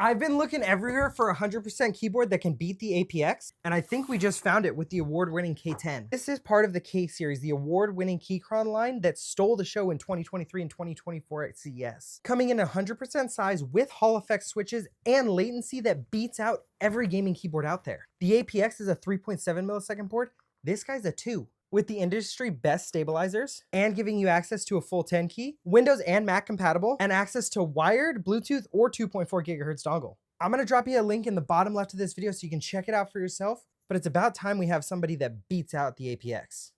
I've been looking everywhere for a 100% keyboard that can beat the APX, and I think we just found it with the award-winning K10. This is part of the K series, the award-winning Keychron line that stole the show in 2023 and 2024 at CES. Coming in 100% size with Hall effect switches and latency that beats out every gaming keyboard out there. The APX is a 3.7 millisecond board. This guy's a 2. With the industry best stabilizers and giving you access to a full 10 key, Windows and Mac compatible, and access to wired, Bluetooth, or 2.4 gigahertz dongle. I'm gonna drop you a link in the bottom left of this video so you can check it out for yourself, but it's about time we have somebody that beats out the APX.